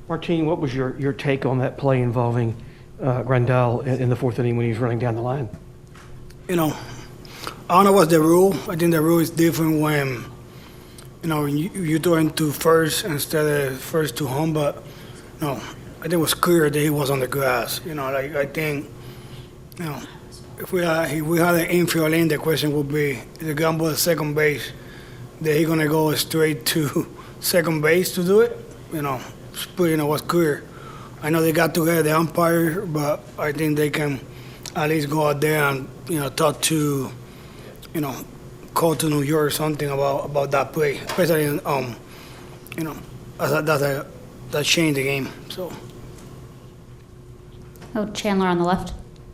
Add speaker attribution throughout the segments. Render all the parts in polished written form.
Speaker 1: Martin, what was your take on that play involving Grandal in the fourth inning when he was running down the line?
Speaker 2: You know, I don't know what's the rule. I think the rule is different when, you throw into first instead of first to home. But, I think it was clear that he was on the grass. I think, if we had an infield lane, the question would be, is the ground ball at second base, that he going to go straight to second base to do it? But, was clear. I know they got together, the umpire, but I think they can at least go out there and, talk to, call to New York or something about that play, especially, that changed the game. So.
Speaker 3: Oh, Chandler on the left.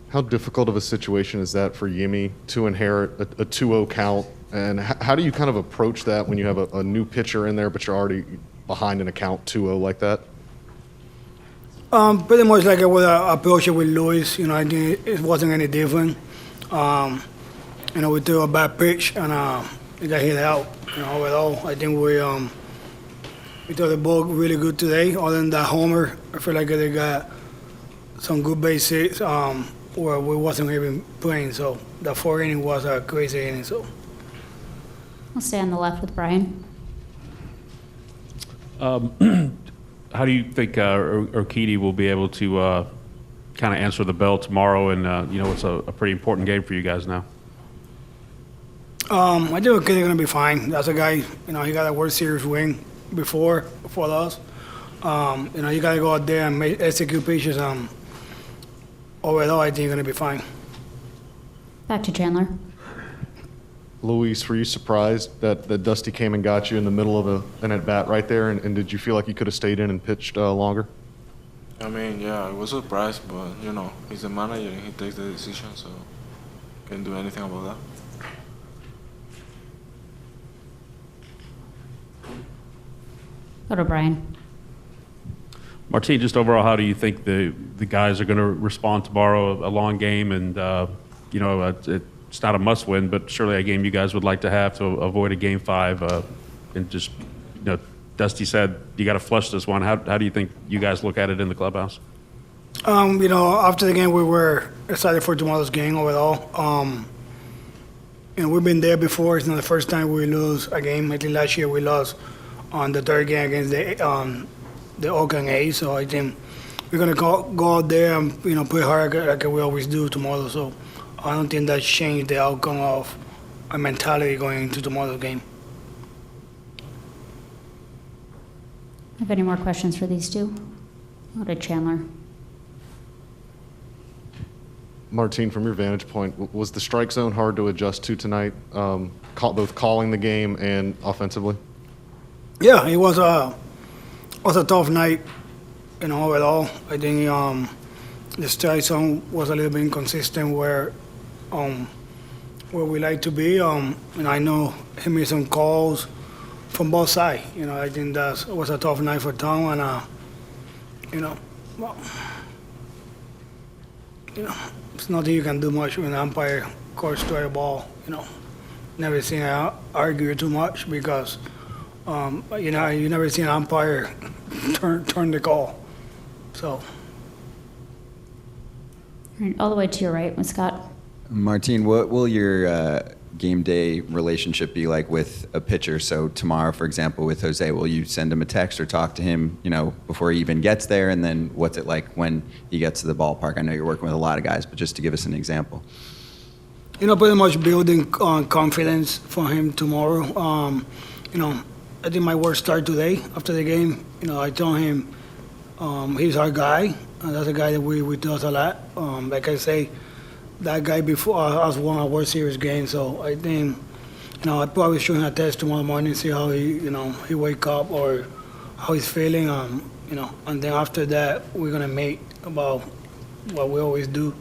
Speaker 4: How difficult of a situation is that for Yimi to inherit a 2-0 count? And how do you kind of approach that when you have a new pitcher in there, but you're already behind in a count 2-0 like that?
Speaker 2: Pretty much like I would approach it with Luis. I think it wasn't any different. We threw a bad pitch and it got hit out. Overall, I think we threw the ball really good today. Other than that homer, I feel like they got some good base hits where we wasn't even playing. So the fourth inning was a crazy inning. So
Speaker 3: I'll stay on the left with Brian.
Speaker 5: How do you think Urquidy will be able to kind of answer the bell tomorrow? And, it's a pretty important game for you guys now.
Speaker 2: I think Urquidy's going to be fine. That's a guy, he got a World Series win before us. You got to go out there and execute pitches. Overall, I think you're going to be fine.
Speaker 3: Back to Chandler.
Speaker 4: Luis, were you surprised that Dusty came and got you in the middle of an at-bat right there? And did you feel like you could have stayed in and pitched longer?
Speaker 6: I mean, yeah, I was surprised, but, he's the manager and he takes the decision, so can't do anything about that.
Speaker 3: Go to Brian.
Speaker 5: Martin, just overall, how do you think the guys are going to respond tomorrow? A long game, and it's not a must-win, but surely a game you guys would like to have to avoid a Game 5. And just, Dusty said you got to flush this one. How do you think you guys look at it in the clubhouse?
Speaker 2: After the game, we were excited for tomorrow's game overall. We've been there before. It's not the first time we lose a game. I think last year we lost on the third game against the Oakland A's. So I think we're going to go out there and, play hard like we always do tomorrow. So I don't think that changed the outcome of our mentality going into tomorrow's game.
Speaker 3: Have any more questions for these two? Go to Chandler.
Speaker 4: Martin, from your vantage point, was the strike zone hard to adjust to tonight, both calling the game and offensively?
Speaker 2: Yeah, it was a tough night, overall. I think the strike zone was a little bit inconsistent where we like to be. And I know he made some calls from both sides. I think that was a tough night for Tom, and it's nothing you can do much when an umpire calls strike ball. Never seen an argue too much because you never seen an umpire turn the call. So.
Speaker 3: All right, all the way to your right with Scott.
Speaker 7: Martin, what will your game day relationship be like with a pitcher? So tomorrow, for example, with Jose, will you send him a text or talk to him, before he even gets there? And then what's it like when he gets to the ballpark? I know you're working with a lot of guys, but just to give us an example.
Speaker 2: Pretty much building confidence for him tomorrow. I think my work started today after the game. I told him he's our guy. That's a guy that we do a lot. Like I say, that guy before us won a World Series game. So I think, I probably shoot him a test tomorrow morning, see how he wake up or how he's feeling. And then after that, we're gonna meet about what we always do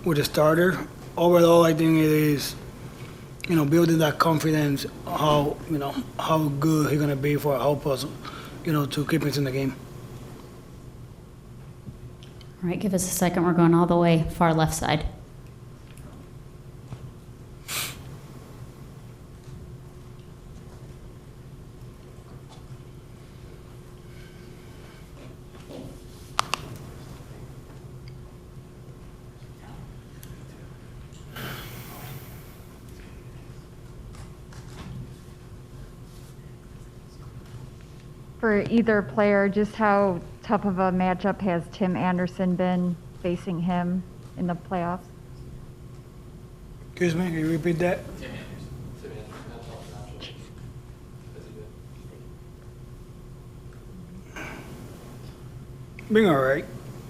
Speaker 2: with the starter. Overall, I think it is, building that confidence, how good he's gonna be for help us, to keep us in the game.
Speaker 3: All right, give us a second. We're going all the way far left side.
Speaker 8: for either player, just how tough of a matchup has Tim Anderson been facing him in the playoffs?
Speaker 2: Excuse me, can you repeat that? Being all right.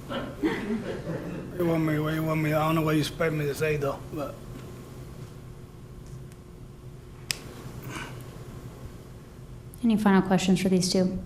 Speaker 2: What you want me, I don't know what you expect me to say though, but.
Speaker 3: Any final questions for these two?